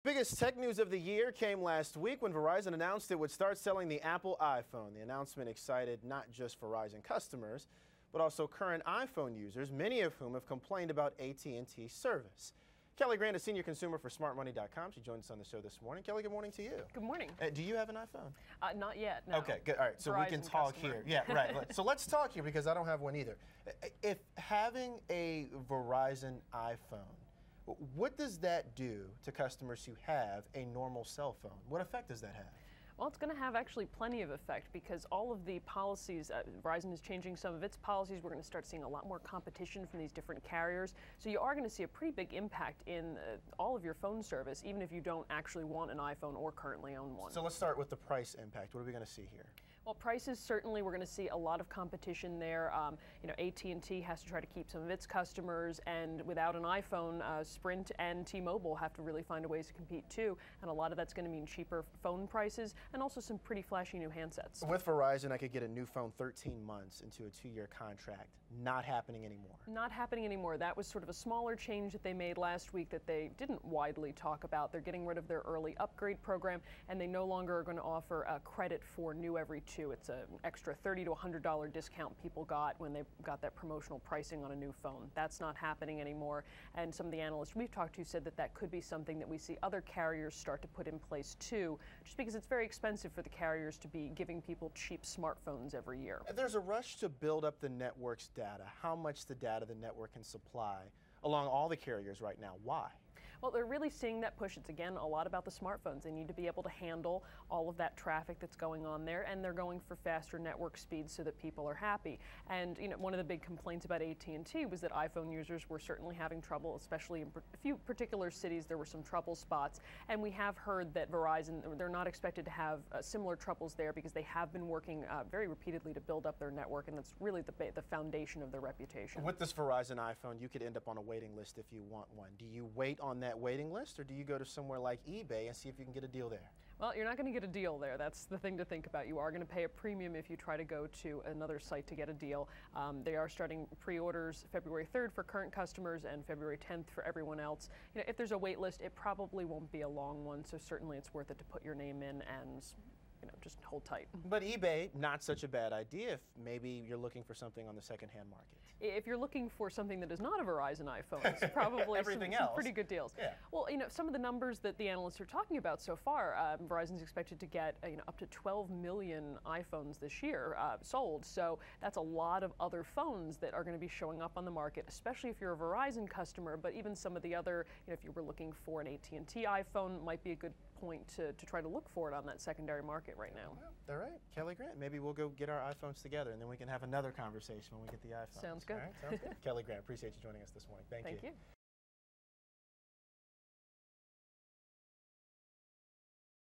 Biggest tech news of the year came last week when Verizon announced it would start selling the Apple iPhone. The announcement excited not just Verizon customers, but also current iPhone users, many of whom have complained about AT&T service. Kelli Grant is senior consumer for smartmoney.com. She joined us on the show this morning. Kelli, good morning to you. Good morning. Do you have an iPhone? Not yet, no. Okay, good. All right, so Verizon we can talk customer. here. Yeah, right. So let's talk here because I don't have one either. If having a Verizon iPhone, what does that do to customers who have a normal cell phone? What effect does that have? Well, it's going to have actually plenty of effect because all of the policies, Verizon is changing some of its policies. We're going to start seeing a lot more competition from these different carriers. So you are going to see a pretty big impact in all of your phone service, even if you don't actually want an iPhone or currently own one. So let's start with the price impact. What are we going to see here? Well, prices, certainly we're going to see a lot of competition there. AT&T has to try to keep some of its customers, and without an iPhone, Sprint and T-Mobile have to really find ways to compete too. And a lot of that's going to mean cheaper phone prices and also some pretty flashy new handsets. With Verizon, I could get a new phone 13 months into a 2-year contract. Not happening anymore. Not happening anymore. That was sort of a smaller change that they made last week that they didn't widely talk about. They're getting rid of their early upgrade program, and they no longer are going to offer a credit for new every 2. It's an extra $30 to $100 discount people got when they got that promotional pricing on a new phone. That's not happening anymore, and some of the analysts we've talked to said that that could be something that we see other carriers start to put in place too, just because it's very expensive for the carriers to be giving people cheap smartphones every year. There's a rush to build up the network's data. How much the data the network can supply along all the carriers right now. Why? Well, they're really seeing that push. It's, again, a lot about the smartphones. They need to be able to handle all of that traffic that's going on there, and they're going for faster network speeds so that people are happy. And one of the big complaints about AT&T was that iPhone users were certainly having trouble, especially in a few particular cities. There were some trouble spots, and we have heard that Verizon, they're not expected to have similar troubles there because they have been working very repeatedly to build up their network, and that's really the foundation of their reputation. With this Verizon iPhone, you could end up on a waiting list if you want one. Do you wait on that waiting list, or do you go to somewhere like eBay and see if you can get a deal there? Well, you're not going to get a deal there. That's the thing to think about. You are going to pay a premium if you try to go to another site to get a deal. They are starting pre-orders February 3rd for current customers and February 10th for everyone else. If there's a wait list, it probably won't be a long one, so certainly it's worth it to put your name in and just hold tight. But eBay, not such a bad idea if maybe you're looking for something on the second-hand market. If you're looking for something that is not a Verizon iPhone, it's probably some pretty good deals. Yeah. Well, some of the numbers that the analysts are talking about so far, Verizon's expected to get up to 12 million iPhones this year sold. So that's a lot of other phones that are going to be showing up on the market, especially if you're a Verizon customer. But even some of the other, if you were looking for an AT&T iPhone, might be a good point to try to look for it on that secondary market right now. Well, all right, Kelli Grant, maybe we'll go get our iPhones together and then we can have another conversation when we get the iPhones. Sounds good. All right, sounds good. Kelli Grant, appreciate you joining us this morning. Thank you.